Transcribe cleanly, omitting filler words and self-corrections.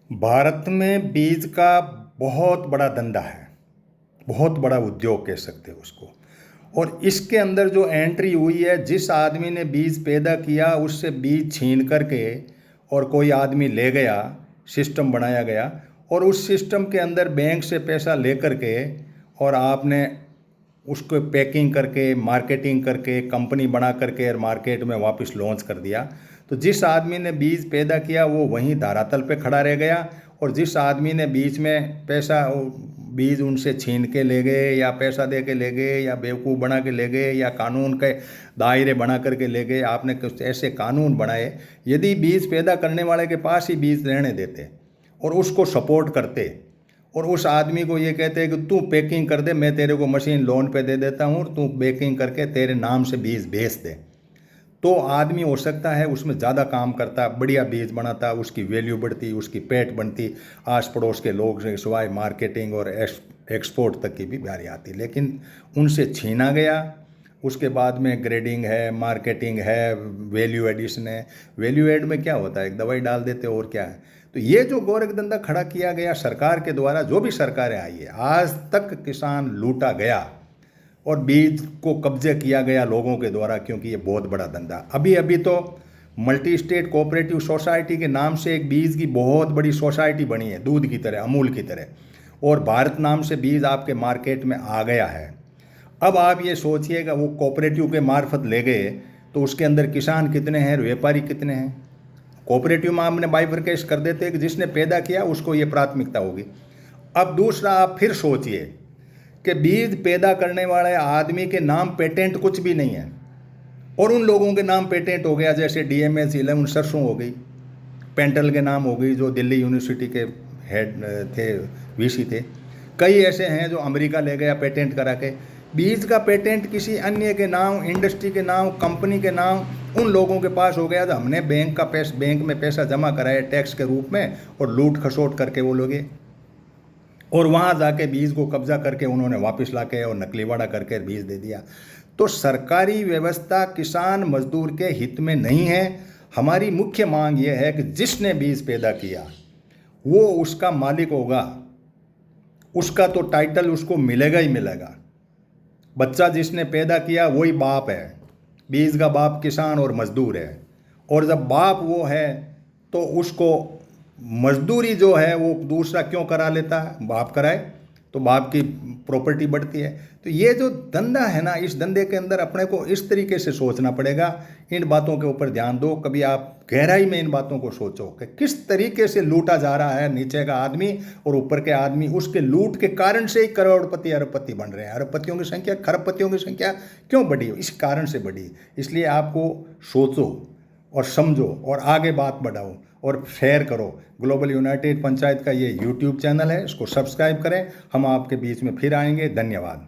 भारत में बीज का बहुत बड़ा धंधा है, बहुत बड़ा उद्योग कह सकते हैं उसको। और इसके अंदर जो एंट्री हुई है, जिस आदमी ने बीज पैदा किया उससे बीज छीन करके और कोई आदमी ले गया, सिस्टम बनाया गया और उस सिस्टम के अंदर बैंक से पैसा ले करके और आपने उसको पैकिंग करके, मार्केटिंग करके, कंपनी बना करके और मार्केट में वापस लॉन्च कर दिया। तो जिस आदमी ने बीज पैदा किया वो वहीं धरातल पे खड़ा रह गया और जिस आदमी ने बीच में पैसा बीज उनसे छीन के ले गए या पैसा दे के ले गए या बेवकूफ़ बना के ले गए या कानून के दायरे बना करके ले गए, आपने कुछ ऐसे कानून बनाए। यदि बीज पैदा करने वाले के पास ही बीज रहने देते और उसको सपोर्ट करते और उस आदमी को ये कहते हैं कि तू पैकिंग कर दे, मैं तेरे को मशीन लोन पे दे देता हूँ, तू पैकिंग करके तेरे नाम से बीज भेज दे, तो आदमी हो सकता है उसमें ज़्यादा काम करता, बढ़िया बीज बनाता, उसकी वैल्यू बढ़ती, उसकी पेट बनती, आस पड़ोस के लोग सिवाय मार्केटिंग और एक्सपोर्ट तक की भी बारी आती। लेकिन उनसे छीना गया। उसके बाद में ग्रेडिंग है, मार्केटिंग है, वैल्यू एडिशन है। वैल्यू एड में क्या होता है, एक दवाई डाल देते और क्या है। तो ये जो गोरख धंधा खड़ा किया गया सरकार के द्वारा, जो भी सरकारें आई है, आज तक किसान लूटा गया और बीज को कब्जे किया गया लोगों के द्वारा, क्योंकि ये बहुत बड़ा धंधा। अभी अभी तो मल्टी स्टेट कोऑपरेटिव सोसाइटी के नाम से एक बीज की बहुत बड़ी सोसाइटी बनी है, दूध की तरह, अमूल की तरह, और भारत नाम से बीज आपके मार्केट में आ गया है। अब आप ये सोचिएगा, वो कोऑपरेटिव के मार्फत ले गए तो उसके अंदर किसान कितने हैं, व्यापारी कितने हैं। कोऑपरेटिव में आपने बाइफरकेश कर देते कि जिसने पैदा किया उसको ये प्राथमिकता होगी। अब दूसरा आप फिर सोचिए कि बीज पैदा करने वाले आदमी के नाम पेटेंट कुछ भी नहीं है और उन लोगों के नाम पेटेंट हो गया, जैसे DMS 11 सरसों हो गई, पेंटल के नाम हो गई जो दिल्ली यूनिवर्सिटी के हेड थे, VC थे। कई ऐसे हैं जो अमेरिका ले गया पेटेंट करा के। बीज का पेटेंट किसी अन्य के नाम, इंडस्ट्री के नाम, कंपनी के नाम उन लोगों के पास हो गया तो हमने बैंक में पैसा जमा कराया टैक्स के रूप में और लूट खसोट करके वो लोग, और वहाँ जाके बीज को कब्जा करके उन्होंने वापस लाके और नकलीवाड़ा करके बीज दे दिया। तो सरकारी व्यवस्था किसान मजदूर के हित में नहीं है। हमारी मुख्य मांग ये है कि जिसने बीज पैदा किया वो उसका मालिक होगा, उसका तो टाइटल उसको मिलेगा ही मिलेगा। बच्चा जिसने पैदा किया वही बाप है, बीज का बाप किसान और मजदूर है। और जब बाप वो है तो उसको मजदूरी जो है वो दूसरा क्यों करा लेता है, बाप कराए तो बाप की प्रॉपर्टी बढ़ती है। तो ये जो धंधा है ना, इस धंधे के अंदर अपने को इस तरीके से सोचना पड़ेगा। इन बातों के ऊपर ध्यान दो, कभी आप गहराई में इन बातों को सोचो कि किस तरीके से लूटा जा रहा है नीचे का आदमी और ऊपर के आदमी। उसके लूट के कारण से ही करोड़पति अरबपति बन रहे हैं। अरबपतियों की संख्या, खरबपतियों की संख्या क्यों बढ़ी, इस कारण से बढ़ी। इसलिए आपको सोचो और समझो और आगे बात बढ़ाओ और शेयर करो। ग्लोबल यूनाइटेड पंचायत का ये YouTube चैनल है, इसको सब्सक्राइब करें। हम आपके बीच में फिर आएंगे। धन्यवाद।